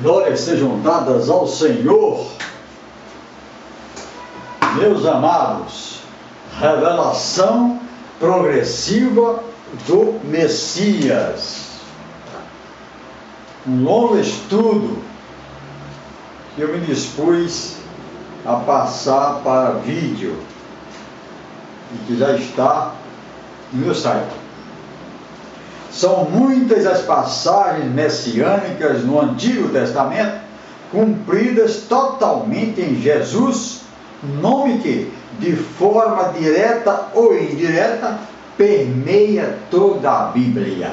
Glórias sejam dadas ao Senhor. Meus amados, revelação progressiva do Messias. Um longo estudo que eu me dispus a passar para vídeo e que já está no meu site. São muitas as passagens messiânicas no Antigo Testamento, cumpridas totalmente em Jesus, nome que, de forma direta ou indireta, permeia toda a Bíblia.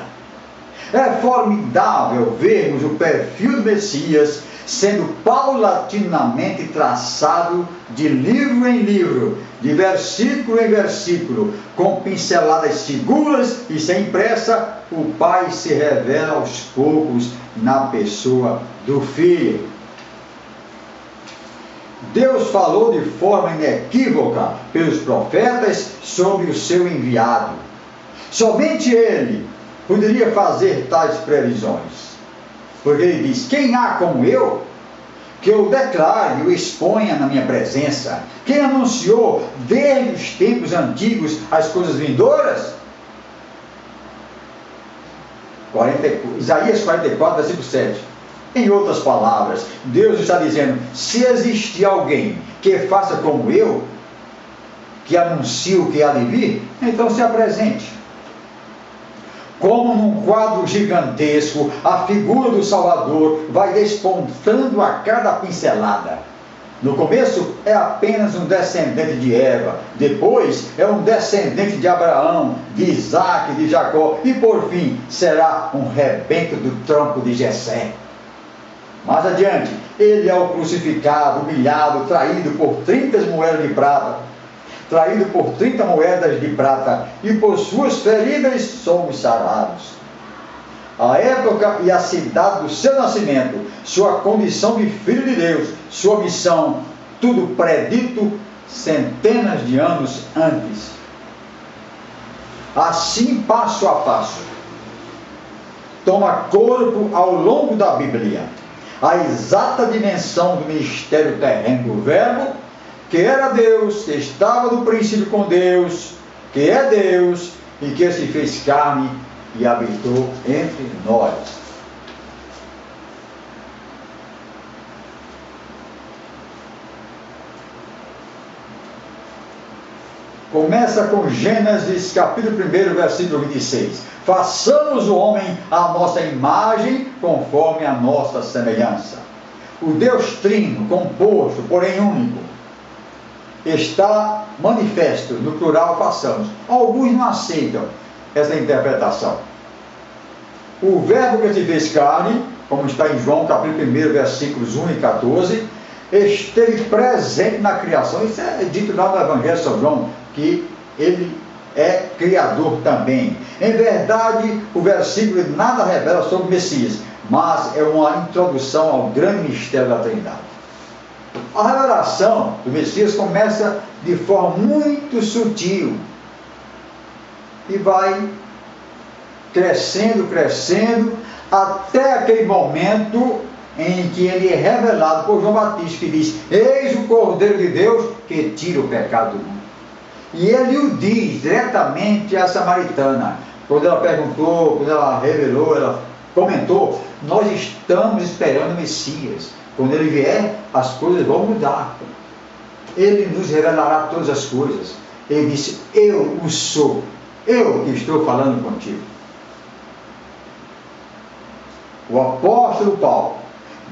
É formidável vermos o perfil do Messias sendo paulatinamente traçado de livro em livro, de versículo em versículo, com pinceladas seguras e sem pressa. O Pai se revela aos poucos na pessoa do Filho. Deus falou de forma inequívoca pelos profetas sobre o seu enviado. Somente Ele poderia fazer tais previsões, porque Ele diz: quem há como eu, que eu declare e o exponha na minha presença? Quem anunciou desde os tempos antigos as coisas vindouras? Isaías 44, versículo 7. Em outras palavras, Deus está dizendo: se existir alguém que faça como eu, que anuncie o que há de vir, então se apresente. Como num quadro gigantesco, a figura do Salvador vai despontando a cada pincelada. No começo é apenas um descendente de Eva, depois é um descendente de Abraão, de Isaac, de Jacó, e por fim será um rebento do tronco de Jessé. Mais adiante, ele é o crucificado, humilhado, traído por 30 moedas de prata, e por suas feridas somos sarados. A época e a cidade do seu nascimento, sua condição de filho de Deus, sua missão, tudo predito centenas de anos antes. Assim, passo a passo, toma corpo ao longo da Bíblia a exata dimensão do ministério terreno do Verbo, que era Deus, que estava no princípio com Deus, que é Deus e que se fez carne e habitou entre nós. Começa com Gênesis capítulo 1, versículo 26. Façamos o homem à nossa imagem, conforme a nossa semelhança. O Deus trino, composto, porém único, está manifesto no plural façamos. Alguns não aceitam essa interpretação. O Verbo que se fez carne, como está em João capítulo 1, versículos 1 e 14, esteve presente na criação. Isso é dito lá no Evangelho de São João, que ele é criador também. Em verdade, o versículo nada revela sobre o Messias, mas é uma introdução ao grande mistério da Trindade. A revelação do Messias começa de forma muito sutil e vai crescendo, até aquele momento em que ele é revelado por João Batista, que diz: eis o Cordeiro de Deus que tira o pecado do mundo. E ele o diz diretamente à samaritana. Quando ela perguntou, quando ela revelou, ela comentou: nós estamos esperando o Messias. Quando ele vier, as coisas vão mudar. Ele nos revelará todas as coisas. Ele disse: eu o sou, eu que estou falando contigo. O apóstolo Paulo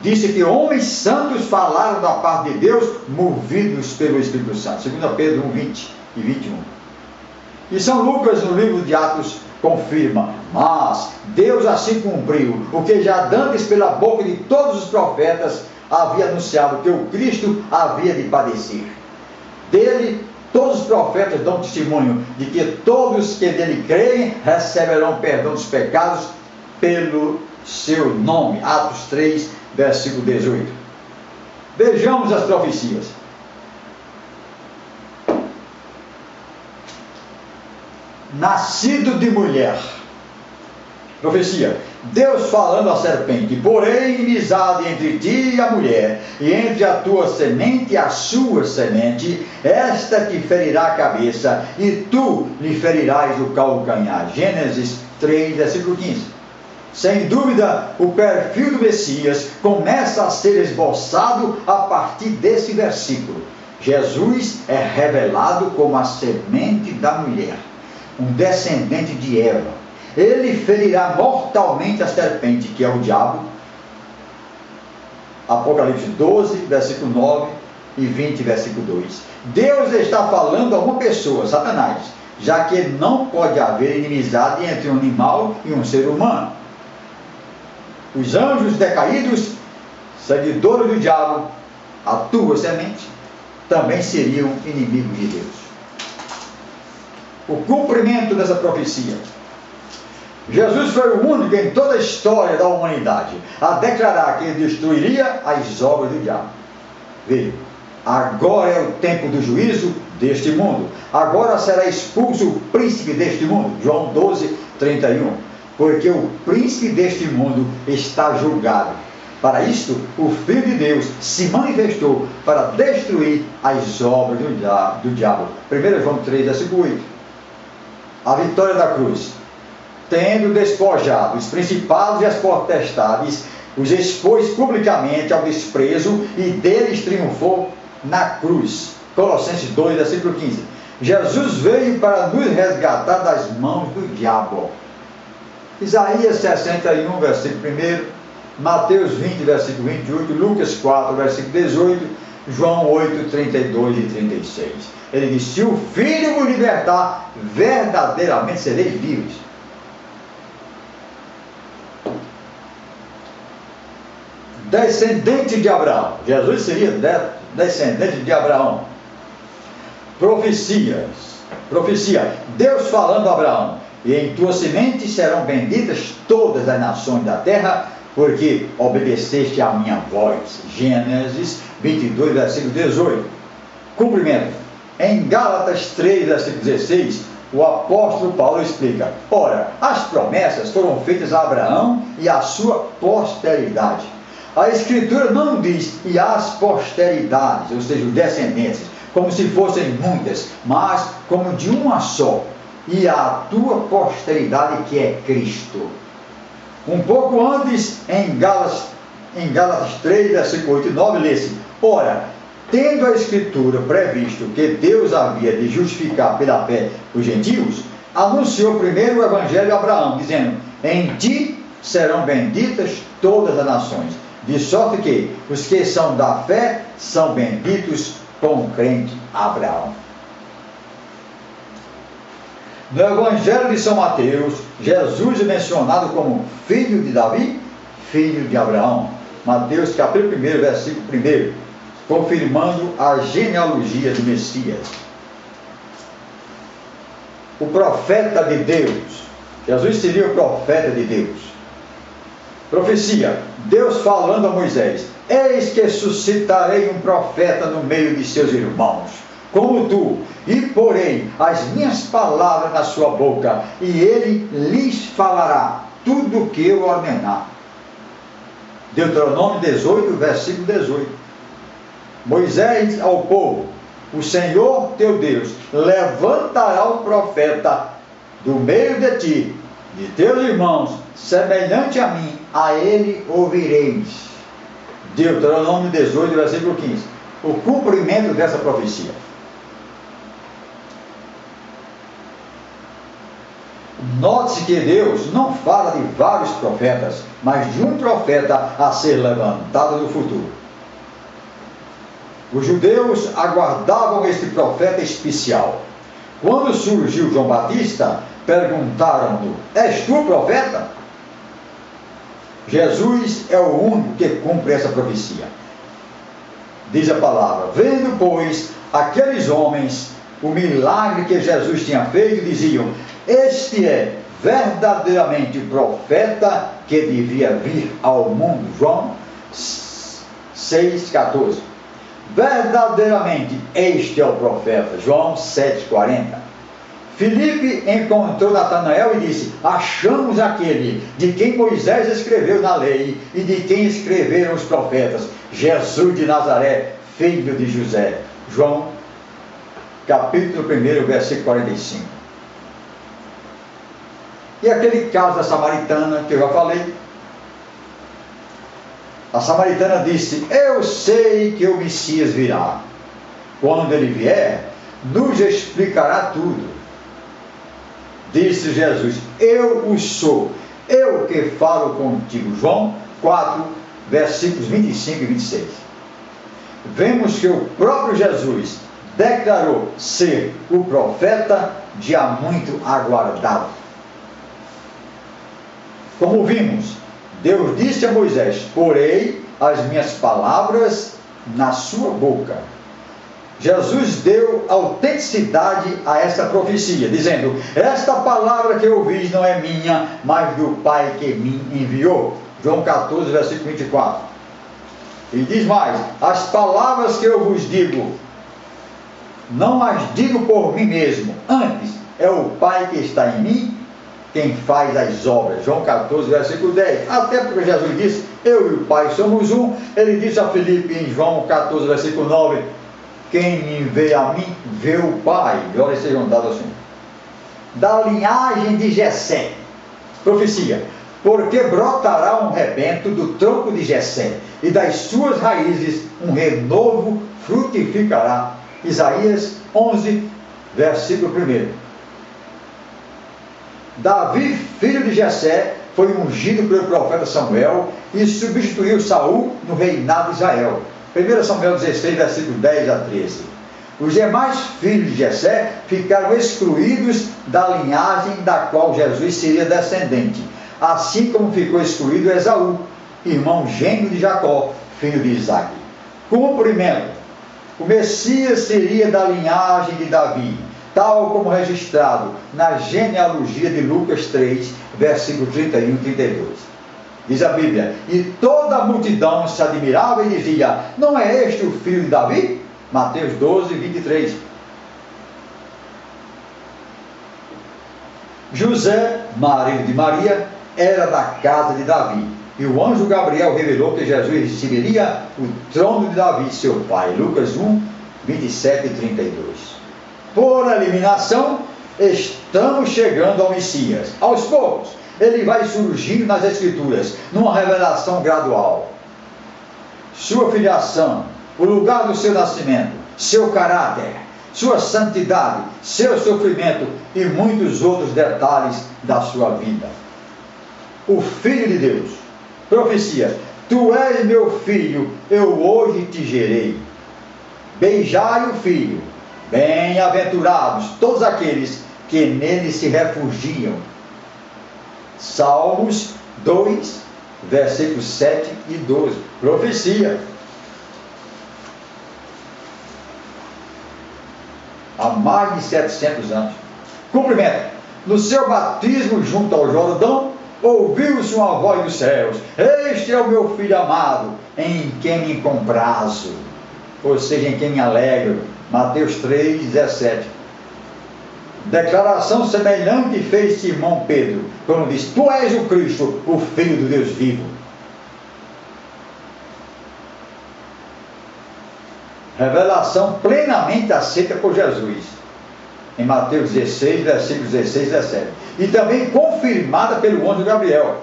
disse que homens santos falaram da parte de Deus, movidos pelo Espírito Santo. 2 Pedro 1, 20 e 21. E São Lucas, no livro de Atos, confirma: mas Deus assim cumpriu o que já dantes pela boca de todos os profetas havia anunciado, que o Cristo havia de padecer. Dele todos os profetas dão testemunho de que todos que nele creem receberão perdão dos pecados pelo seu nome. Atos 3, versículo 18. Vejamos as profecias. Nascido de mulher, Profecia. Deus falando à serpente: porém inimizade entre ti e a mulher, e entre a tua semente e a sua semente, esta te ferirá a cabeça, e tu lhe ferirás o calcanhar. Gênesis 3, versículo 15. Sem dúvida, o perfil do Messias começa a ser esboçado a partir desse versículo. Jesus é revelado como a semente da mulher, um descendente de Eva. Ele ferirá mortalmente a serpente, que é o diabo. Apocalipse 12, versículo 9 e 20, versículo 2. Deus está falando a uma pessoa, Satanás, já que não pode haver inimizade entre um animal e um ser humano. Os anjos decaídos, seguidores do diabo, a tua semente, também seriam inimigos de Deus. O cumprimento dessa profecia. Jesus foi o único em toda a história da humanidade a declarar que ele destruiria as obras do diabo. Veja, agora é o tempo do juízo deste mundo. Agora será expulso o príncipe deste mundo. João 12, 31. Porque o príncipe deste mundo está julgado. Para isto, o Filho de Deus se manifestou para destruir as obras do diabo. 1 João 3, versículo 8. A vitória da cruz. Tendo despojado os principados e as potestades, os expôs publicamente ao desprezo e deles triunfou na cruz. Colossenses 2, versículo 15. Jesus veio para nos resgatar das mãos do diabo. Isaías 61, versículo 1, Mateus 20, versículo 28, Lucas 4, versículo 18, João 8, 32 e 36. Ele diz: se o Filho vos libertar, verdadeiramente sereis livres. Descendente de Abraão. Jesus seria descendente de Abraão. Profecia. Deus falando a Abraão: e em tua semente serão benditas todas as nações da terra, porque obedeceste à minha voz. Gênesis 22, versículo 18. Cumprimento. Em Gálatas 3, versículo 16, o apóstolo Paulo explica: ora, as promessas foram feitas a Abraão e à sua posteridade. A Escritura não diz e as posteridades, ou seja, os descendentes, como se fossem muitas, mas como de uma só, e a tua posteridade, que é Cristo. Um pouco antes, em Gálatas 3, versículo 8 e 9, lê-se: ora, tendo a Escritura previsto que Deus havia de justificar pela fé os gentios, anunciou primeiro o Evangelho a Abraão, dizendo: em ti serão benditas todas as nações. De sorte que os que são da fé são benditos com o crente Abraão. No Evangelho de São Mateus, Jesus é mencionado como filho de Davi, filho de Abraão. Mateus capítulo 1, versículo 1, confirmando a genealogia do Messias. O profeta de Deus. Jesus seria o profeta de Deus. Profecia. Deus falando a Moisés: eis que suscitarei um profeta no meio de seus irmãos, como tu, e porei as minhas palavras na sua boca, e ele lhes falará tudo o que eu ordenar. Deuteronômio 18, versículo 18. Moisés ao povo: o Senhor teu Deus levantará um profeta do meio de ti, de teus irmãos, semelhante a mim, a ele ouvireis. Deuteronômio 18, versículo 15. O cumprimento dessa profecia. Note-se que Deus não fala de vários profetas, mas de um profeta a ser levantado no futuro. Os judeus aguardavam este profeta especial. Quando surgiu João Batista, perguntaram-no: és tu o profeta? Jesus é o único que cumpre essa profecia. Diz a palavra: vendo, pois, aqueles homens o milagre que Jesus tinha feito, diziam: este é verdadeiramente o profeta que devia vir ao mundo. João 6,14. Verdadeiramente este é o profeta. João 7,40. Filipe encontrou Natanael e disse: achamos aquele de quem Moisés escreveu na lei e de quem escreveram os profetas, Jesus de Nazaré, filho de José. João, capítulo 1, versículo 45. E aquele caso da samaritana, que eu já falei, a samaritana disse: eu sei que o Messias virá. Quando ele vier, nos explicará tudo. Disse Jesus: eu o sou, eu que falo contigo. João 4, versículos 25 e 26. Vemos que o próprio Jesus declarou ser o profeta de há muito aguardado. Como vimos, Deus disse a Moisés: porei as minhas palavras na sua boca. Jesus deu autenticidade a esta profecia, dizendo: esta palavra que eu ouvi não é minha, mas do Pai que me enviou. João 14, versículo 24. E diz mais: as palavras que eu vos digo, não as digo por mim mesmo, antes é o Pai que está em mim quem faz as obras. João 14, versículo 10. Até porque Jesus disse: eu e o Pai somos um. Ele disse a Filipe em João 14, versículo 9: quem me vê a mim, vê o Pai. Glória sejam dadas ao Senhor. Da linhagem de Jessé, profecia: porque brotará um rebento do tronco de Jessé, e das suas raízes um renovo frutificará. Isaías 11, versículo 1. Davi, filho de Jessé, foi ungido pelo profeta Samuel e substituiu Saul no reinado de Israel. 1 Samuel 16, versículo 10 a 13. Os demais filhos de Jessé ficaram excluídos da linhagem da qual Jesus seria descendente, assim como ficou excluído Esaú, irmão gêmeo de Jacó, filho de Isaque. Cumprimento: o Messias seria da linhagem de Davi, tal como registrado na genealogia de Lucas 3, versículo 31 e 32. Diz a Bíblia: e toda a multidão se admirava e dizia: não é este o filho de Davi? Mateus 12, 23. José, marido de Maria, era da casa de Davi, e o anjo Gabriel revelou que Jesus receberia o trono de Davi, seu pai. Lucas 1, 27 e 32. Por eliminação, estamos chegando ao Messias. Aos poucos, ele vai surgindo nas Escrituras, numa revelação gradual. Sua filiação, o lugar do seu nascimento, seu caráter, sua santidade, seu sofrimento e muitos outros detalhes da sua vida. O Filho de Deus, profecia: tu és meu filho, eu hoje te gerei. Beijai o filho. Bem-aventurados todos aqueles que nele se refugiam. Salmos 2, versículos 7 e 12. Profecia. Há mais de 700 anos. Cumprimento: no seu batismo junto ao Jordão, ouviu-se uma voz dos céus: este é o meu filho amado, em quem me comprazo. Ou seja, em quem me alegro. Mateus 3, 17. Declaração semelhante fez Simão Pedro, quando disse: tu és o Cristo, o Filho do Deus vivo. Revelação plenamente aceita por Jesus, em Mateus 16, versículos 16 e 17. E também confirmada pelo anjo Gabriel.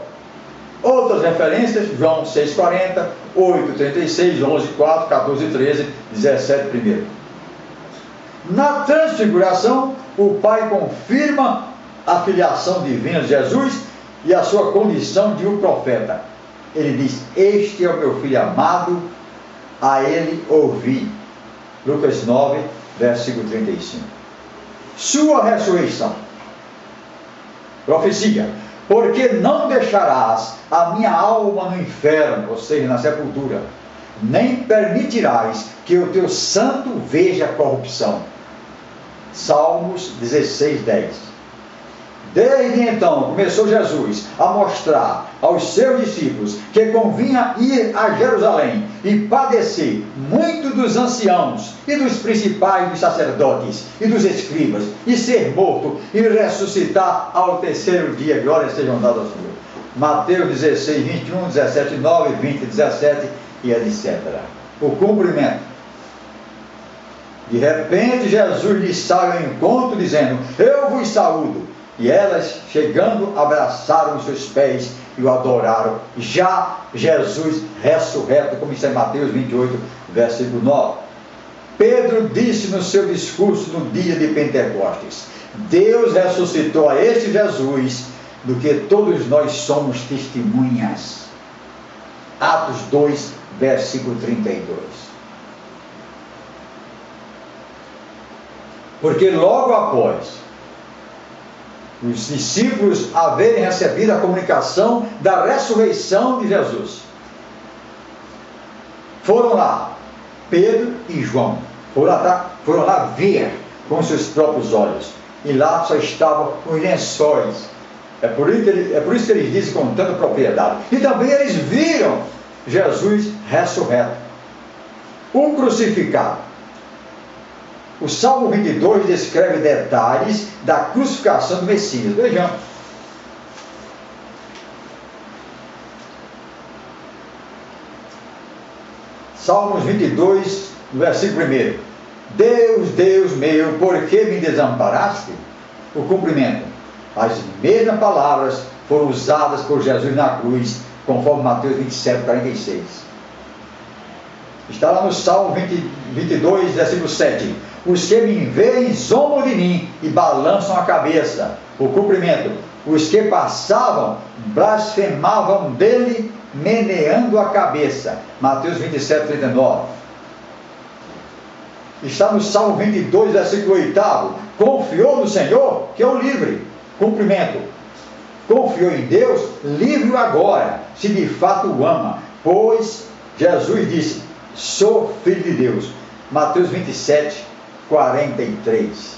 Outras referências: João 6,40, 8,36, 11,4, 14,13, 17,1. Na transfiguração, o Pai confirma a filiação divina de Jesus e a sua condição de um profeta. Ele diz: este é o meu filho amado, a ele ouvi. Lucas 9, versículo 35. Sua ressurreição. Profecia: porque não deixarás a minha alma no inferno, ou seja, na sepultura, nem permitirás que o teu santo veja corrupção. Salmos 16, 10. Desde então começou Jesus a mostrar aos seus discípulos que convinha ir a Jerusalém e padecer muito dos anciãos e dos principais dos sacerdotes e dos escribas, e ser morto e ressuscitar ao terceiro dia. Glórias sejam dadas ao Senhor. Mateus 16, 21, 17, 9, 20, 17 e etc. O cumprimento. De repente Jesus lhes sai ao encontro dizendo: eu vos saúdo. E elas, chegando, abraçaram os seus pés e o adoraram. Já Jesus ressurreto, como está em Mateus 28, versículo 9. Pedro disse no seu discurso no dia de Pentecostes: Deus ressuscitou a este Jesus, do que todos nós somos testemunhas. Atos 2, versículo 32. Porque logo após os discípulos haverem recebido a comunicação da ressurreição de Jesus, foram lá, Pedro e João, foram lá ver com seus próprios olhos, e lá só estavam os lençóis. É por isso que eles dizem com tanta propriedade. E também eles viram Jesus ressurreto, o crucificado. O Salmo 22 descreve detalhes da crucificação do Messias. Vejamos. Salmos 22, versículo 1. Deus, Deus meu, por que me desamparaste? O cumprimento. As mesmas palavras foram usadas por Jesus na cruz, conforme Mateus 27, 46. Está lá no Salmo 22, versículo 7. Os que me veem zombam de mim e balançam a cabeça. O cumprimento. Os que passavam blasfemavam dele, meneando a cabeça. Mateus 27, 39. Está no Salmo 22, versículo 8. Confiou no Senhor, que é o livre. Cumprimento. Confiou em Deus, livre-o agora, se de fato o ama. Pois Jesus disse: sou filho de Deus. Mateus 27, 43.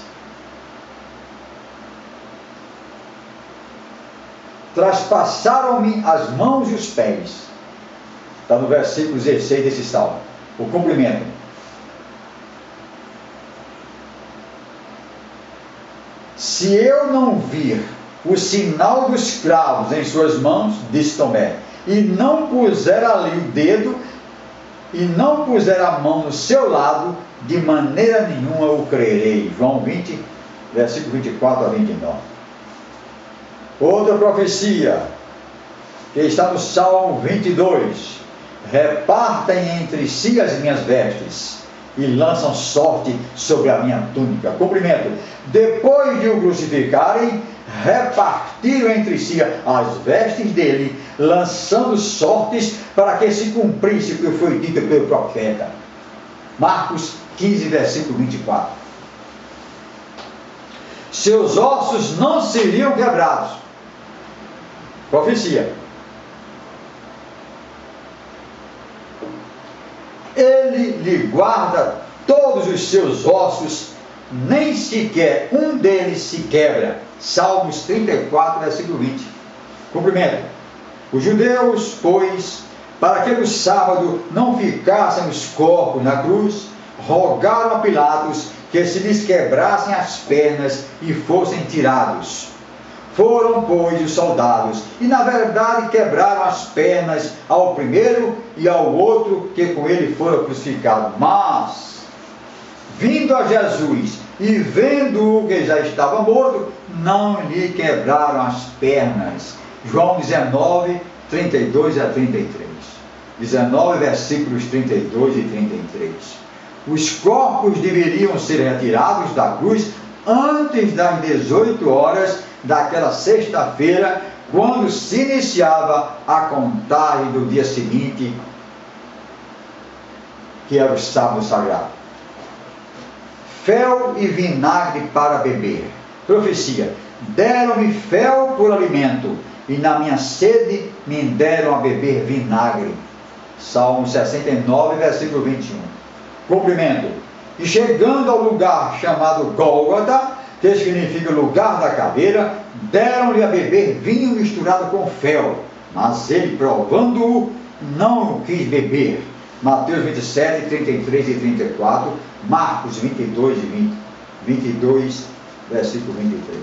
Traspassaram-me as mãos e os pés. Está no versículo 16 desse salmo. O cumprimento. Se eu não vir o sinal dos cravos em suas mãos, disse Tomé, e não puser ali o dedo, e não puser a mão no seu lado, de maneira nenhuma o crerei. João 20, versículo 24 a 29. Outra profecia, que está no Salmo 22. Repartem entre si as minhas vestes, e lançam sorte sobre a minha túnica. Cumprimento. Depois de o crucificarem, repartiram entre si as vestes dele, lançando sortes para que se cumprisse o que foi dito pelo profeta. Marcos 15, versículo 24. Seus ossos não seriam quebrados. Profecia. Ele lhe guarda todos os seus ossos, nem sequer um deles se quebra. Salmos 34, versículo 20. Cumprimento. Os judeus, pois, para que no sábado não ficassem os corpos na cruz, rogaram a Pilatos que se lhes quebrassem as pernas e fossem tirados. Foram, pois, os soldados, e na verdade quebraram as pernas ao primeiro e ao outro que com ele foram crucificados. Mas, vindo a Jesus e vendo-o que já estava morto, não lhe quebraram as pernas. João 19, 32 a 33. 19, versículos 32 e 33. Os corpos deveriam ser retirados da cruz antes das 18 horas daquela sexta-feira, quando se iniciava a contagem do dia seguinte, que era o sábado sagrado. Fel e vinagre para beber. Profecia. Deram-me fel por alimento, e na minha sede me deram a beber vinagre. Salmo 69, versículo 21. Cumprimento. E chegando ao lugar chamado Gólgota, que significa lugar da caveira, deram-lhe a beber vinho misturado com fel, mas ele, provando-o, não quis beber. Mateus 27, 33 e 34, Marcos 22, versículo 23.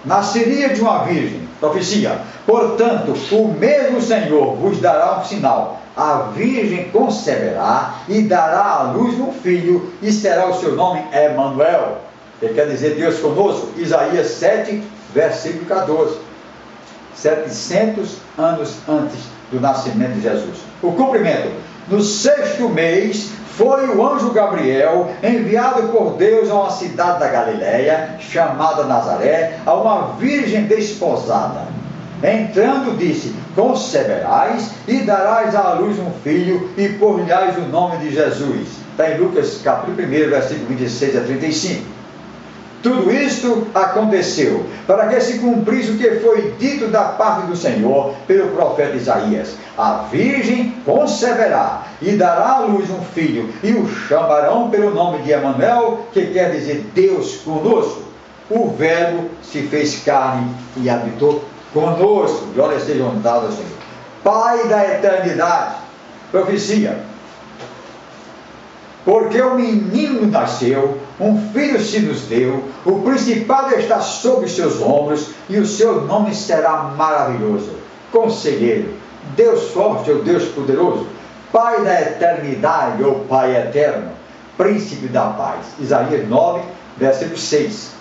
Nasceria de uma virgem, profecia. Portanto, o mesmo Senhor vos dará um sinal. A virgem conceberá e dará à luz um filho, e será o seu nome Emanuel, que quer dizer Deus conosco. Isaías 7, versículo 14. 700 anos antes do nascimento de Jesus. O cumprimento. No 6º mês, foi o anjo Gabriel, enviado por Deus a uma cidade da Galiléia, chamada Nazaré, a uma virgem desposada. Entrando, disse: conceberás e darás à luz um filho, e por-lhe-ás o nome de Jesus. Está em Lucas capítulo 1, versículo 26 a 35. Tudo isto aconteceu para que se cumprisse o que foi dito da parte do Senhor pelo profeta Isaías: a virgem conceberá e dará à luz um filho, e o chamarão pelo nome de Emanuel, que quer dizer Deus conosco. O Verbo se fez carne e habitou conosco. Glória seja dada ao Senhor. Pai da eternidade. Profecia. Porque o menino nasceu, um filho se nos deu, o principado está sobre seus ombros, e o seu nome será maravilhoso, Conselheiro, Deus forte, ou Deus poderoso, Pai da eternidade, ou Pai eterno, Príncipe da paz. Isaías 9, versículo 6.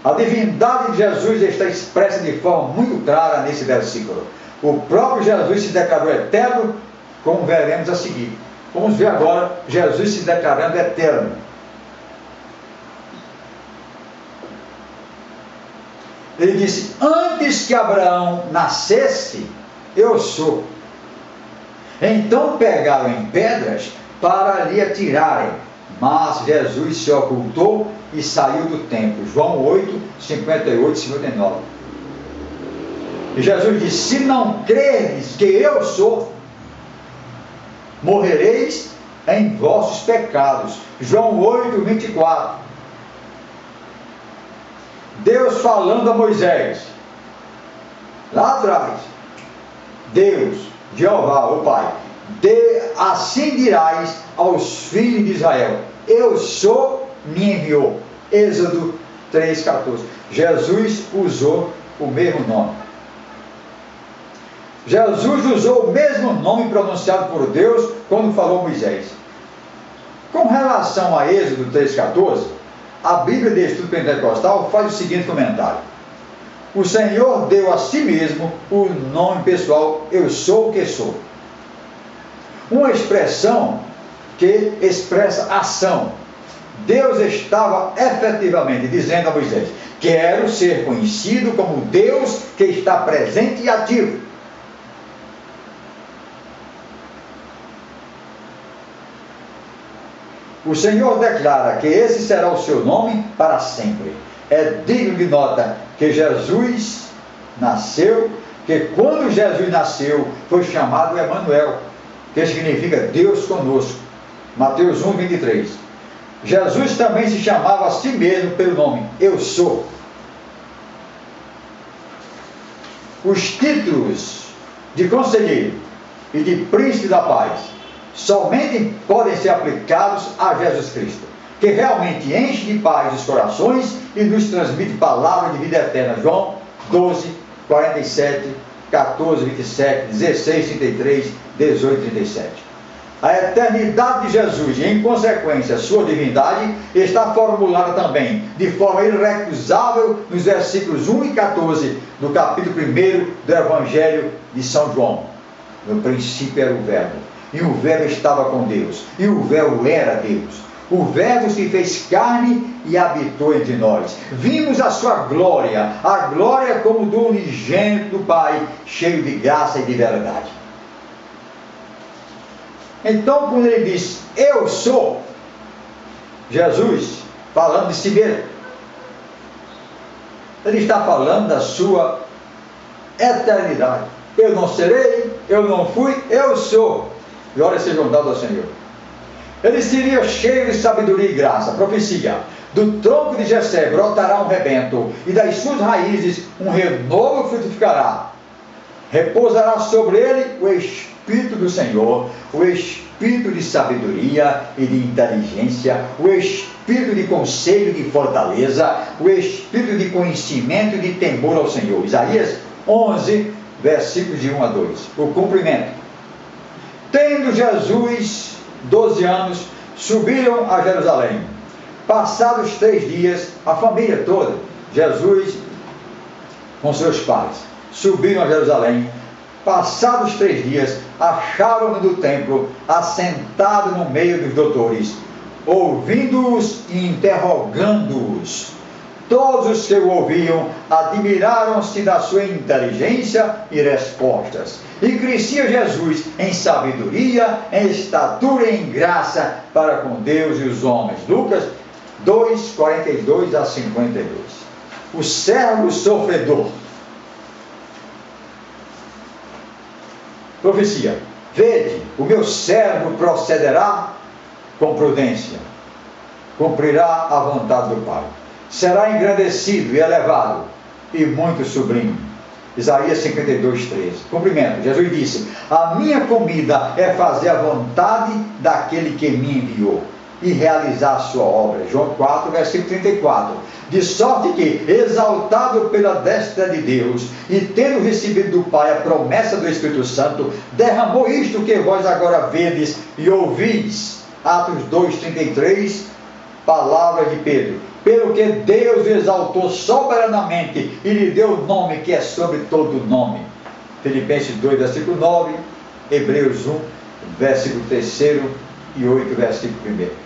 A divindade de Jesus está expressa de forma muito clara nesse versículo. O próprio Jesus se declarou eterno, como veremos a seguir. Vamos ver agora Jesus se declarando eterno. Ele disse: antes que Abraão nascesse, eu sou. Então pegaram em pedras para lhe atirarem, mas Jesus se ocultou e saiu do templo. João 8, 58 e 59. E Jesus disse: se não creres que eu sou, morrereis em vossos pecados. João 8, 24. Deus falando a Moisés, lá atrás: Deus, Jeová, o Pai, assim dirás aos filhos de Israel: eu sou, me enviou. Êxodo 3,14. Jesus usou o mesmo nome. Jesus usou o mesmo nome pronunciado por Deus quando falou a Moisés. Com relação a Êxodo 3,14, a Bíblia de Estudo Pentecostal faz o seguinte comentário: o Senhor deu a si mesmo o nome pessoal: eu sou o que sou. Uma expressão que expressa ação. Deus estava efetivamente dizendo a Moisés: quero ser conhecido como Deus que está presente e ativo. O Senhor declara que esse será o seu nome para sempre. É digno de nota que Jesus nasceu, que quando Jesus nasceu foi chamado Emanuel, que significa Deus conosco. Mateus 1, 23. Jesus também se chamava a si mesmo pelo nome: eu sou. Os títulos de conselheiro e de príncipe da paz somente podem ser aplicados a Jesus Cristo, que realmente enche de paz os corações e nos transmite palavra de vida eterna. João 12, 47, 14, 27, 16, 33, 18, 37. A eternidade de Jesus e, em consequência, sua divindade, está formulada também de forma irrecusável nos versículos 1 e 14 do capítulo 1 do Evangelho de São João. No princípio era o Verbo, e o Verbo estava com Deus, e o Verbo era Deus. O Verbo se fez carne e habitou entre nós. Vimos a sua glória, a glória como do unigênito do Pai, cheio de graça e de verdade. Então, quando ele diz: eu sou, Jesus falando de si mesmo, ele está falando da sua eternidade. Eu não serei, eu não fui, eu sou. Glória seja dadas ao Senhor. Ele seria cheio de sabedoria e graça. Profecia: do tronco de Jessé brotará um rebento, e das suas raízes um renovo frutificará. Repousará sobre ele o Espírito do Senhor, o Espírito de sabedoria e de inteligência, o Espírito de conselho e de fortaleza, o Espírito de conhecimento e de temor ao Senhor. Isaías 11, versículos de 1 a 2. O cumprimento. Tendo Jesus 12 anos, subiram a Jerusalém. Passados 3 dias, a família toda, Jesus com seus pais, subiram a Jerusalém. Passados 3 dias, acharam-no no templo, assentado no meio dos doutores, ouvindo-os e interrogando-os. Todos os que o ouviam admiraram-se da sua inteligência e respostas. E crescia Jesus em sabedoria, em estatura e em graça para com Deus e os homens. Lucas 2, 42 a 52. O servo sofredor. Profecia: vede, o meu servo procederá com prudência, cumprirá a vontade do Pai, será engrandecido e elevado, e muito sublime. Isaías 52, 13. Cumprimento. Jesus disse: a minha comida é fazer a vontade daquele que me enviou e realizar a sua obra. João 4, versículo 34. De sorte que, exaltado pela destra de Deus, e tendo recebido do Pai a promessa do Espírito Santo, derramou isto que vós agora vedes e ouvis. Atos 2, 33, palavra de Pedro. Pelo que Deus o exaltou soberanamente e lhe deu o nome que é sobre todo nome. Filipenses 2, versículo 9, Hebreus 1, versículo 3 e 8, versículo 1.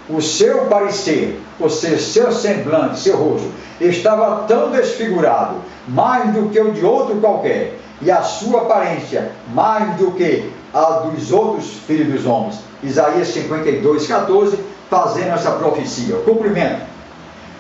O seu parecer, ou seja, seu semblante, seu rosto, estava tão desfigurado, mais do que o de outro qualquer, e a sua aparência, mais do que a dos outros filhos dos homens. Isaías 52, 14, fazendo essa profecia. O cumprimento.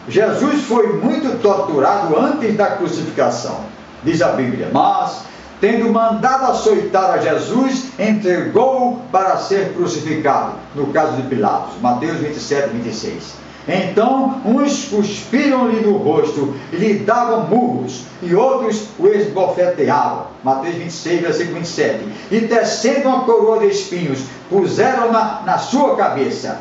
Jesus foi muito torturado antes da crucificação, diz a Bíblia, mas, tendo mandado açoitar a Jesus, entregou-o para ser crucificado, no caso de Pilatos, Mateus 27, 26. Então, uns cuspiram-lhe no rosto e lhe davam murros, e outros o esbofeteavam, Mateus 26, versículo 27. E tecendo uma coroa de espinhos, puseram-na na sua cabeça,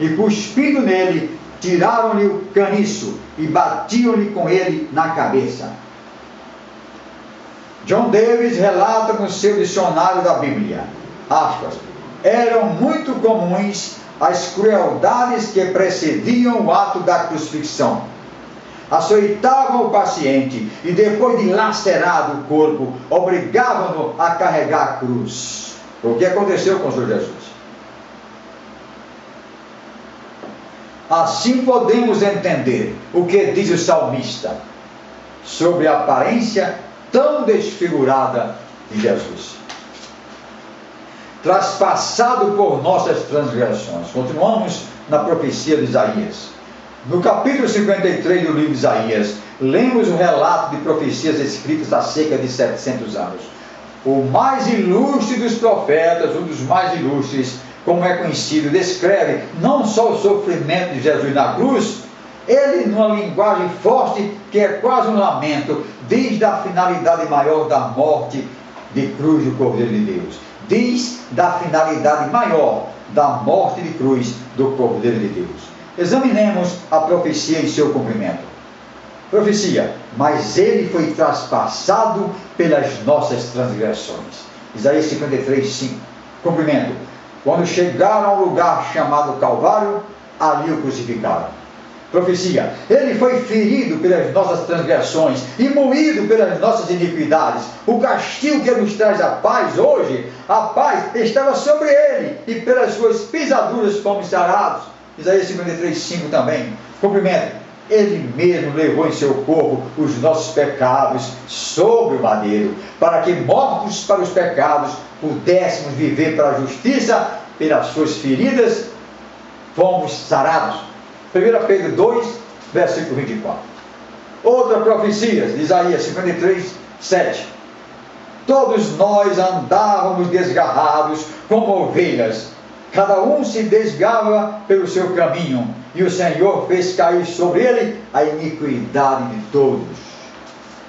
e cuspindo nele, tiraram-lhe o caniço, e batiam-lhe com ele na cabeça. John Davis relata no seu dicionário da Bíblia, aspas, eram muito comuns as crueldades que precediam o ato da crucifixão. Açoitavam o paciente e, depois de lacerado o corpo, obrigavam-no a carregar a cruz. O que aconteceu com o Senhor Jesus? Assim podemos entender o que diz o salmista sobre a aparência tão desfigurada de Jesus. Traspassado por nossas transgressões. Continuamos na profecia de Isaías. No capítulo 53 do livro de Isaías, lemos o relato de profecias escritas há cerca de 700 anos. O mais ilustre dos profetas, um dos mais ilustres, como é conhecido, descreve não só o sofrimento de Jesus na cruz, ele, numa linguagem forte, que é quase um lamento, diz da finalidade maior da morte de cruz do Cordeiro de Deus. Diz da finalidade maior da morte de cruz do Cordeiro de Deus. Examinemos a profecia em seu cumprimento. Profecia: mas ele foi traspassado pelas nossas transgressões. Isaías 53, 5. Cumprimento: quando chegaram ao lugar chamado Calvário, ali o crucificaram. Profecia: ele foi ferido pelas nossas transgressões e moído pelas nossas iniquidades. O castigo que nos traz a paz hoje, a paz estava sobre ele, e pelas suas pisaduras fomos sarados. Isaías 53, 5 também. Cumprimento: ele mesmo levou em seu corpo os nossos pecados sobre o madeiro, para que, mortos para os pecados, pudéssemos viver para a justiça. Pelas suas feridas fomos sarados. 1 Pedro 2, versículo 24. Outra profecia de Isaías 53, 7. Todos nós andávamos desgarrados como ovelhas, cada um se desviava pelo seu caminho, e o Senhor fez cair sobre ele a iniquidade de todos.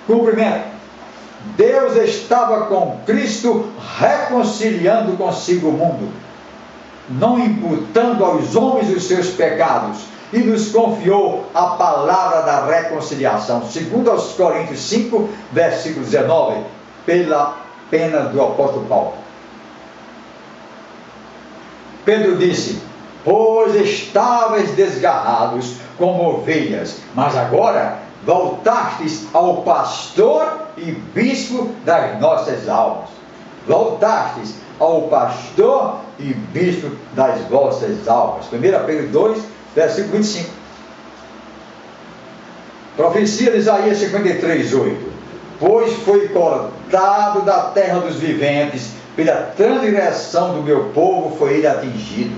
Cumprimento. Deus estava com Cristo reconciliando consigo o mundo, não imputando aos homens os seus pecados, e nos confiou a palavra da reconciliação. Segundo aos Coríntios 5, versículo 19, pela pena do apóstolo Paulo. Pedro disse: pois estavais desgarrados como ovelhas, mas agora voltastes ao pastor e bispo das nossas almas. Voltastes ao pastor e bispo das vossas almas. 1 Pedro 2, versículo 25. Profecia de Isaías 53, 8. Pois foi cortado da terra dos viventes, pela transgressão do meu povo foi ele atingido.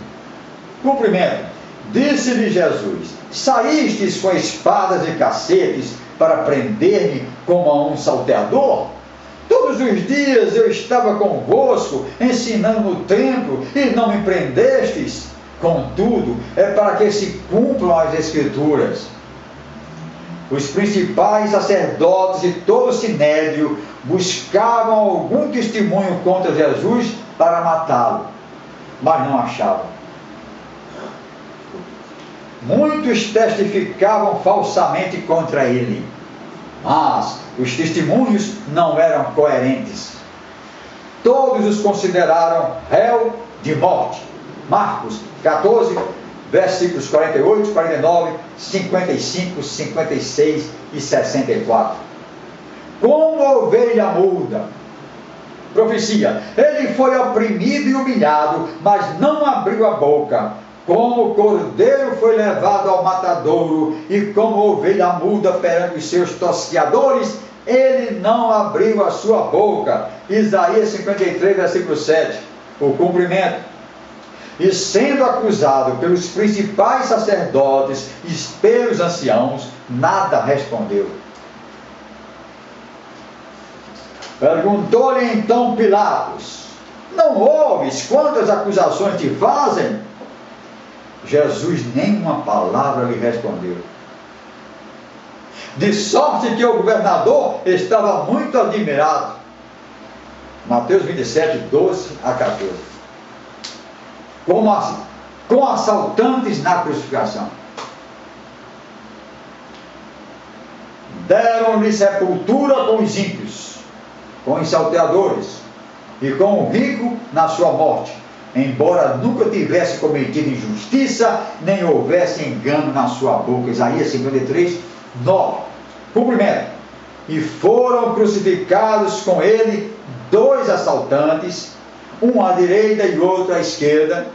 Cumprimento. Disse-lhe Jesus: saístes com espadas e cacetes para prender-me como a um salteador? Todos os dias eu estava convosco, ensinando no templo, e não me prendestes. Contudo, é para que se cumpram as Escrituras. Os principais sacerdotes e todo o sinédrio buscavam algum testemunho contra Jesus para matá-lo, mas não achavam. Muitos testificavam falsamente contra ele, mas os testemunhos não eram coerentes. Todos os consideraram réu de morte. Marcos 14, versículos 48, 49, 55, 56 e 64. Como ovelha muda. Profecia: ele foi oprimido e humilhado, mas não abriu a boca. Como o cordeiro foi levado ao matadouro, e como ovelha muda perante os seus tosquiadores, ele não abriu a sua boca. Isaías 53, versículo 7. O cumprimento. E sendo acusado pelos principais sacerdotes e pelos anciãos, nada respondeu. Perguntou-lhe então Pilatos: não ouves quantas acusações te fazem? Jesus nenhuma palavra lhe respondeu. De sorte que o governador estava muito admirado. Mateus 27, 12 a 14. Com assaltantes na crucificação. Deram-lhe sepultura com os ímpios, com os salteadores, e com o rico na sua morte, embora nunca tivesse cometido injustiça, nem houvesse engano na sua boca. Isaías 53, 9. Cumprimento. E foram crucificados com ele 2 assaltantes, um à direita e outro à esquerda.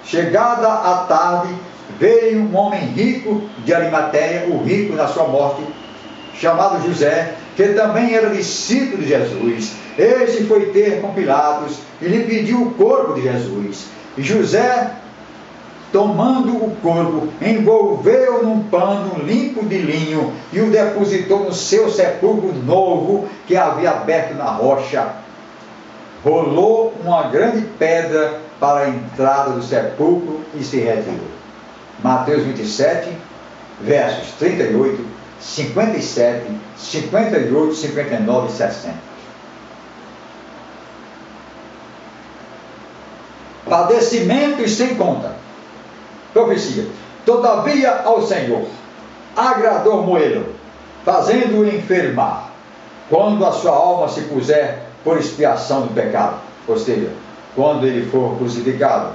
Chegada a tarde, veio um homem rico de Arimateia, o rico na sua morte, chamado José, que também era discípulo de Jesus. Este foi ter com Pilatos e lhe pediu o corpo de Jesus. E José, tomando o corpo, envolveu num pano limpo de linho e o depositou no seu sepulcro novo que havia aberto na rocha. Rolou uma grande pedra para a entrada do sepulcro e se retirou. Mateus 27, versos 38, 57, 58, 59 e 60. Padecimentos sem conta. Profecia: todavia ao Senhor agradou moê-lo, fazendo-o enfermar, quando a sua alma se puser por expiação do pecado, ou seja, quando ele for crucificado.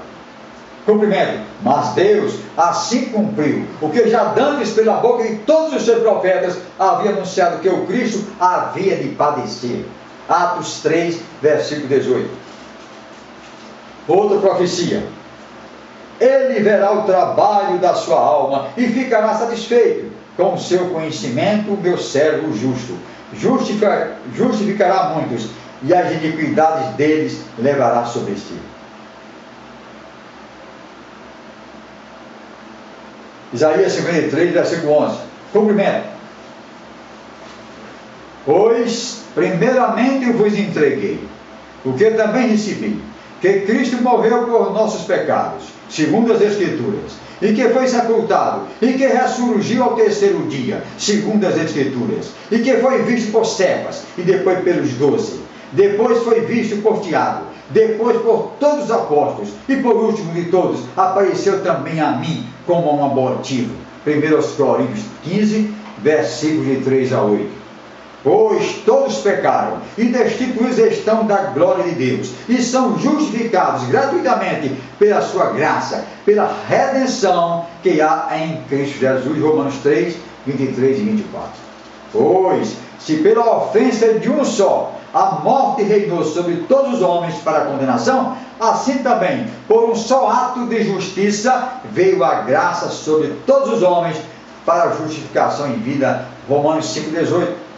Cumprimento. Mas Deus assim cumpriu o que já dantes pela boca de todos os seus profetas havia anunciado, que o Cristo havia de padecer. Atos 3, versículo 18. Outra profecia: ele verá o trabalho da sua alma e ficará satisfeito. Com o seu conhecimento, meu servo justo justificará muitos, e as iniquidades deles levará sobre si. Isaías 53, versículo 11. Cumprimento. Pois primeiramente eu vos entreguei o que também recebi, que Cristo morreu por nossos pecados, segundo as Escrituras, e que foi sepultado, e que ressurgiu ao terceiro dia, segundo as Escrituras, e que foi visto por Cefas, e depois pelos 12, depois foi visto por Tiago, depois por todos os apóstolos, e por último de todos, apareceu também a mim, como um abortivo. 1 Coríntios 15, versículos de 3 a 8. Pois todos pecaram e destituídos estão da glória de Deus, e são justificados gratuitamente pela sua graça, pela redenção que há em Cristo Jesus. Romanos 3, 23 e 24. Pois, se pela ofensa de um só a morte reinou sobre todos os homens para a condenação, assim também, por um só ato de justiça, veio a graça sobre todos os homens para a justificação em vida. Romanos 5, 18.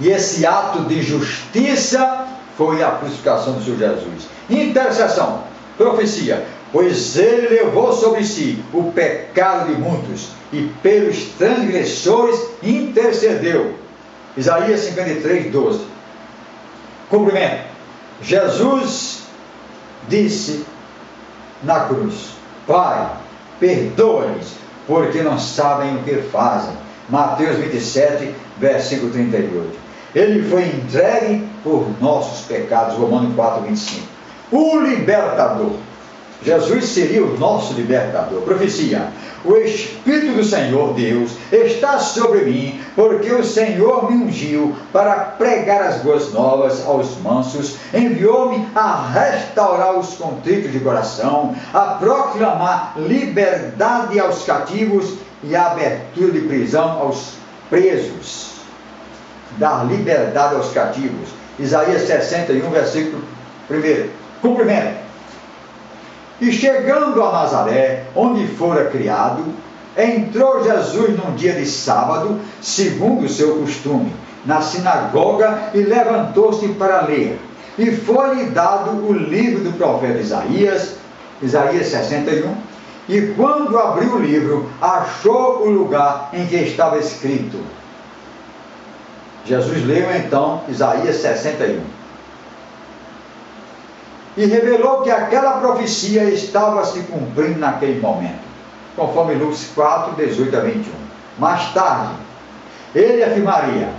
E esse ato de justiça foi a crucificação do Senhor Jesus. Intercessão, profecia, pois ele levou sobre si o pecado de muitos, e pelos transgressores intercedeu. Isaías 53, 12. Cumprimento. Jesus disse na cruz: Pai, perdoa-lhes, porque não sabem o que fazem. Mateus 27, versículo 38. Ele foi entregue por nossos pecados. Romanos 4, 25. O libertador. Jesus seria o nosso libertador. Profecia: o Espírito do Senhor Deus está sobre mim, porque o Senhor me ungiu para pregar as boas novas aos mansos, enviou-me a restaurar os contritos de coração, a proclamar liberdade aos cativos e a abertura de prisão aos presos. Dar liberdade aos cativos. Isaías 61, versículo 1. Cumprimento. E chegando a Nazaré, onde fora criado, entrou Jesus num dia de sábado, segundo o seu costume, na sinagoga, e levantou-se para ler. E foi-lhe dado o livro do profeta Isaías, Isaías 61, e quando abriu o livro, achou o lugar em que estava escrito. Jesus leu então Isaías 61. E revelou que aquela profecia estava se cumprindo naquele momento, conforme Lucas 4, 18 a 21. Mais tarde, ele afirmaria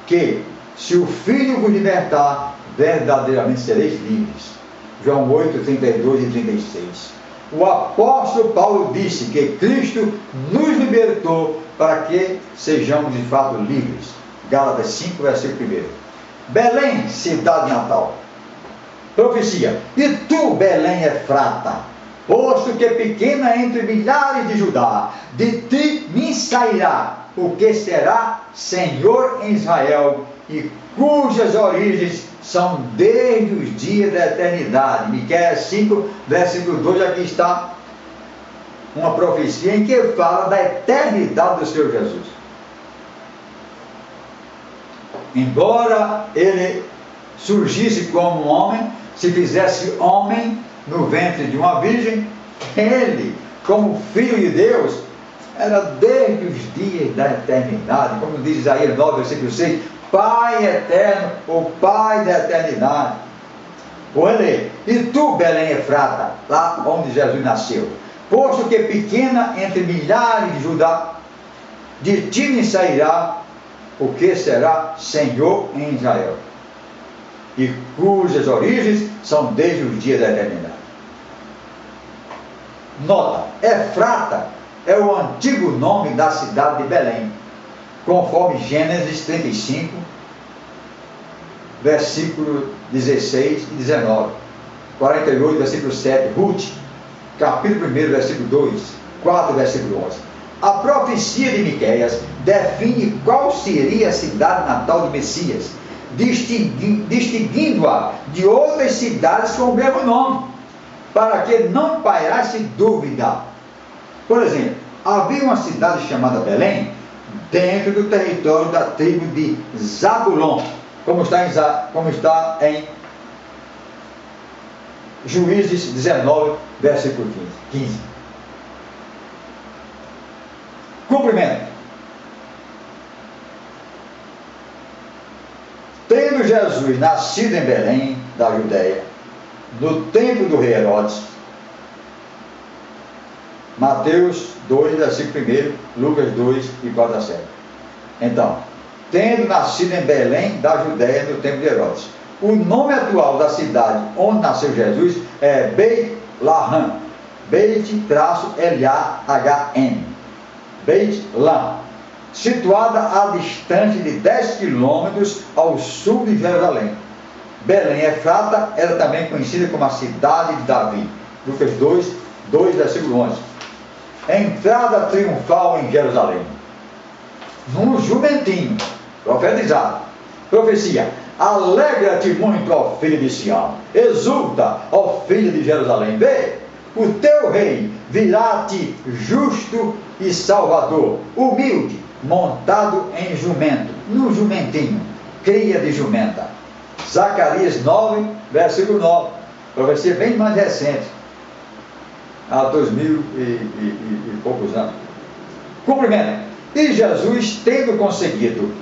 que, se o Filho vos libertar, verdadeiramente sereis livres. João 8, 32 e 36. O apóstolo Paulo disse que Cristo nos libertou para que sejamos de fato livres. Gálatas 5, versículo 1. Belém, cidade natal. Profecia: e tu, Belém Efrata, posto que pequena entre milhares de Judá, de ti me sairá o que será Senhor em Israel, e cujas origens são desde os dias da eternidade. Miqueias 5, versículo 2, aqui está uma profecia em que fala da eternidade do Senhor Jesus. Embora ele surgisse como um homem, se fizesse homem no ventre de uma virgem, ele, como Filho de Deus, era desde os dias da eternidade, como diz Isaías 9, versículo 6, Pai eterno, o Pai da eternidade. Olha, e tu, Belém Efrata, lá onde Jesus nasceu, posto que pequena entre milhares de Judá, de ti me sairá o que será Senhor em Israel, e cujas origens são desde os dias da eternidade. Nota: Efrata é o antigo nome da cidade de Belém, conforme Gênesis 35, versículo 16 e 19, 48, versículo 7, Ruth, capítulo 1, versículo 2, 4, versículo 11. A profecia de Miqueias define qual seria a cidade natal de Messias, distinguindo-a de outras cidades com o mesmo nome, para que não pairasse dúvida. Por exemplo, havia uma cidade chamada Belém, dentro do território da tribo de Zabulon, como está em Juízes 19, versículo 15. Cumprimento. Tendo Jesus nascido em Belém, da Judéia, no tempo do rei Herodes. Mateus 2, versículo 1, Lucas 2, e 4 a 7. Então, tendo nascido em Belém da Judéia no tempo de Herodes. O nome atual da cidade onde nasceu Jesus é Beit-Lahem, Beit-L-A-H-M, Beit-Lahem, situada a distante de 10 quilômetros ao sul de Jerusalém. Belém Efrata era também conhecida como a cidade de Davi. Lucas 2, versículo 11. Entrada triunfal em Jerusalém. Num jumentinho, profetizado. Profecia: alegra-te muito, ó filha de Sião, exulta, ó filha de Jerusalém. Vê, o teu rei virá-te justo e salvador, humilde, montado em jumento, no jumentinho, cria de jumenta. Zacarias 9, versículo 9, profecia bem mais recente, há 2000 e poucos anos. Cumprimento. E Jesus, tendo conseguido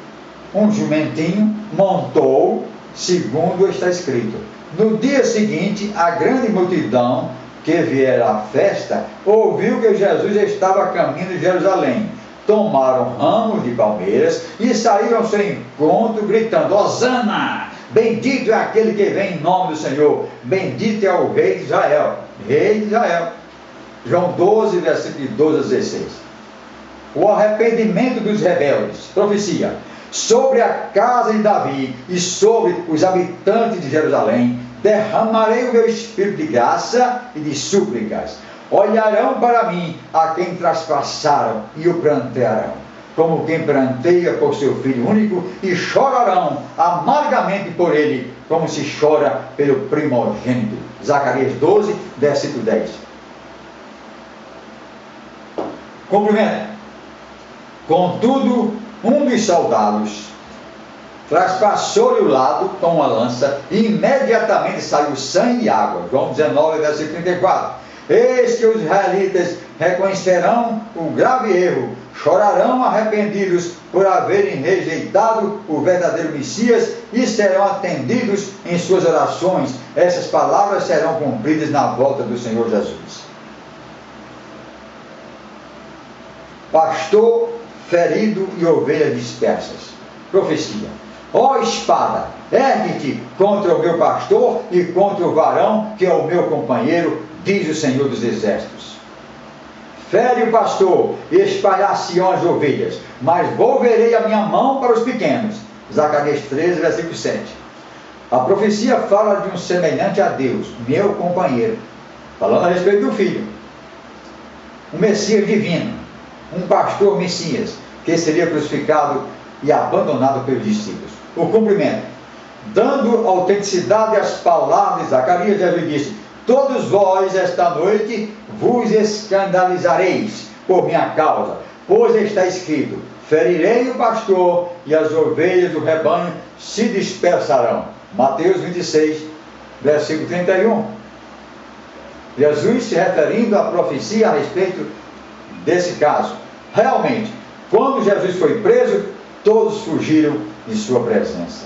um jumentinho, montou, segundo está escrito. No dia seguinte, a grande multidão que viera à festa ouviu que Jesus estava a caminho de Jerusalém. Tomaram ramos de palmeiras e saíram ao seu encontro, gritando: Hosana! Bendito é aquele que vem em nome do Senhor, bendito é o Rei de Israel. Rei de Israel. João 12, versículo 12 a 16. O arrependimento dos rebeldes. Profecia: sobre a casa de Davi e sobre os habitantes de Jerusalém derramarei o meu espírito de graça e de súplicas. Olharão para mim a quem traspassaram e o prantearão, como quem pranteia por seu filho único, e chorarão amargamente por ele, como se chora pelo primogênito. Zacarias 12, versículo 10. Cumprimento. Contudo, um dos soldados traspassou-lhe o lado com uma lança, e imediatamente saiu sangue e água. João 19, versículo 34. Eis que os israelitas reconhecerão o grave erro, chorarão arrependidos por haverem rejeitado o verdadeiro Messias e serão atendidos em suas orações. Essas palavras serão cumpridas na volta do Senhor Jesus. Pastor ferido e ovelhas dispersas. Profecia: ó espada, ergue-te contra o meu pastor e contra o varão que é o meu companheiro, diz o Senhor dos Exércitos. Fere o pastor e espalhar-se-ão as ovelhas, mas volverei a minha mão para os pequenos. Zacarias 13, versículo 7. A profecia fala de um semelhante a Deus, meu companheiro, falando a respeito do Filho, um Messias divino, um pastor Messias, que seria crucificado e abandonado pelos discípulos. O cumprimento: dando autenticidade às palavras de Zacarias, Jesus disse: todos vós esta noite vos escandalizareis por minha causa, pois está escrito: ferirei o pastor e as ovelhas do rebanho se dispersarão. Mateus 26, versículo 31. Jesus se referindo à profecia a respeito desse caso. Realmente, quando Jesus foi preso, todos fugiram de sua presença.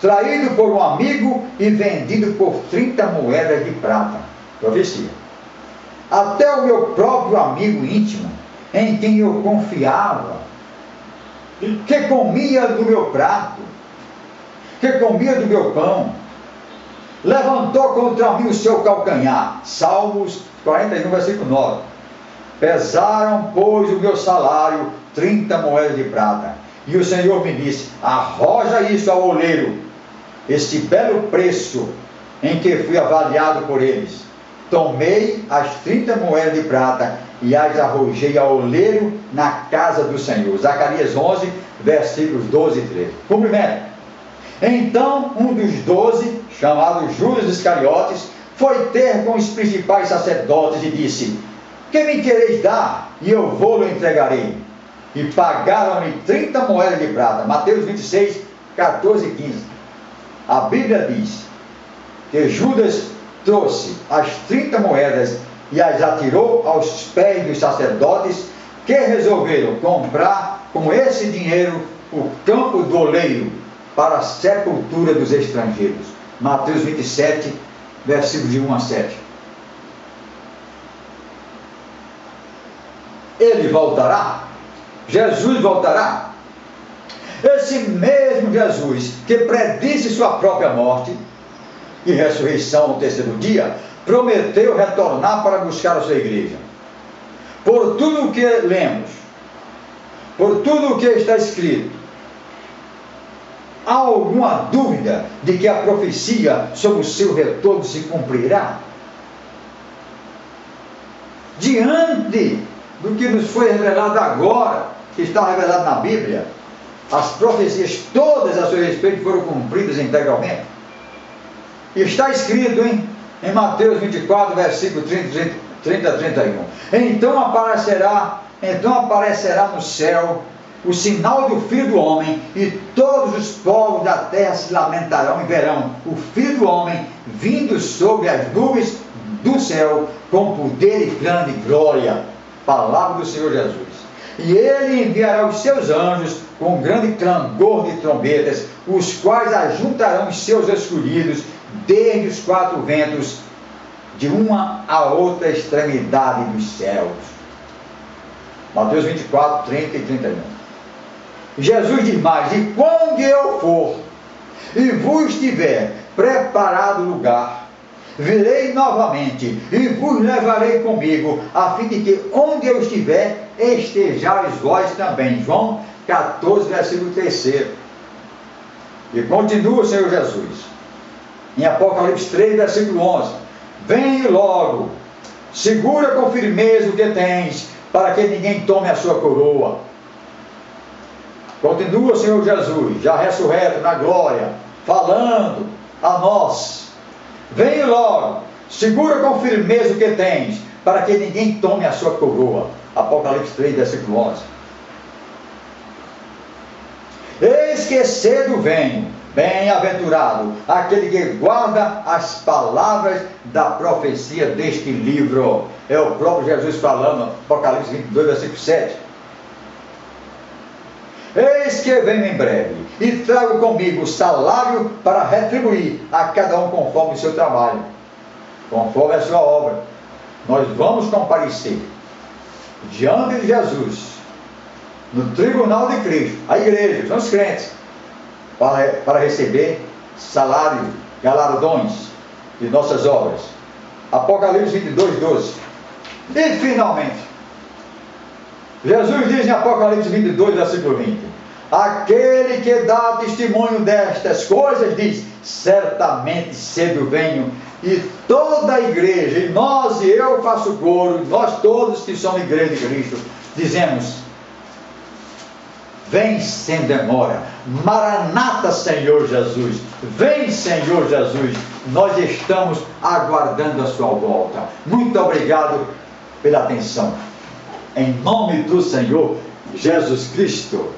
Traído por um amigo e vendido por 30 moedas de prata. Profecia: até o meu próprio amigo íntimo, em quem eu confiava, que comia do meu prato, que comia do meu pão, levantou contra mim o seu calcanhar. Salmos 41, versículo 9. Pesaram, pois, o meu salário 30 moedas de prata. E o Senhor me disse: arroja isso ao oleiro, este belo preço em que fui avaliado por eles. Tomei as 30 moedas de prata e as arrojei ao oleiro na casa do Senhor. Zacarias 11, versículos 12 e 13. Cumprimento. Então um dos 12, chamado Judas Iscariotes, foi ter com os principais sacerdotes e disse: que me quereis dar, e eu vou-lo entregarei. E pagaram-lhe 30 moedas de prata. Mateus 26, 14 e 15. A Bíblia diz que Judas trouxe as 30 moedas e as atirou aos pés dos sacerdotes, que resolveram comprar com esse dinheiro o campo do oleiro para a sepultura dos estrangeiros. Mateus 27, versículos de 1 a 7. Ele voltará? Jesus voltará? Esse mesmo Jesus que predisse sua própria morte e ressurreição no terceiro dia, prometeu retornar para buscar a sua igreja. Por tudo o que lemos, por tudo o que está escrito, há alguma dúvida de que a profecia sobre o seu retorno se cumprirá? Diante do que nos foi revelado agora, que está revelado na Bíblia, as profecias todas a seu respeito foram cumpridas integralmente. Está escrito em Mateus 24, versículo 30 a 31. Então aparecerá no céu o sinal do Filho do Homem, e todos os povos da terra se lamentarão e verão o Filho do Homem vindo sobre as nuvens do céu com poder e grande glória. Palavra do Senhor Jesus. E ele enviará os seus anjos com grande clangor de trombetas, os quais ajuntarão os seus escolhidos desde os quatro ventos, de uma a outra extremidade dos céus. Mateus 24, 30 e 31. Jesus diz mais: e quando eu for e vos tiver preparado lugar, virei novamente e vos levarei comigo, a fim de que onde eu estiver, estejais vós também. João 14, versículo 3. E continua o Senhor Jesus em Apocalipse 3, versículo 11: venho logo, segura com firmeza o que tens, para que ninguém tome a sua coroa. Continua o Senhor Jesus, já ressurreto na glória, falando a nós: venho logo, segura com firmeza o que tens, para que ninguém tome a sua coroa. Apocalipse 3, versículo 11. Eis que cedo venho, bem-aventurado aquele que guarda as palavras da profecia deste livro. É o próprio Jesus falando, Apocalipse 22, versículo 7. Eis que venho em breve, e trago comigo o salário para retribuir a cada um conforme o seu trabalho, conforme a sua obra. Nós vamos comparecer diante de Jesus, no tribunal de Cristo, a igreja, os crentes, para receber salário, galardões de nossas obras. Apocalipse 22, 12. E finalmente, Jesus diz em Apocalipse 22, versículo 20: aquele que dá testemunho destas coisas diz: certamente cedo venho. E toda a igreja, e nós e eu faço coro, nós todos que somos igreja de Cristo, dizemos: vem sem demora. Maranata, Senhor Jesus. Vem, Senhor Jesus. Nós estamos aguardando a sua volta. Muito obrigado pela atenção. Em nome do Senhor Jesus Cristo.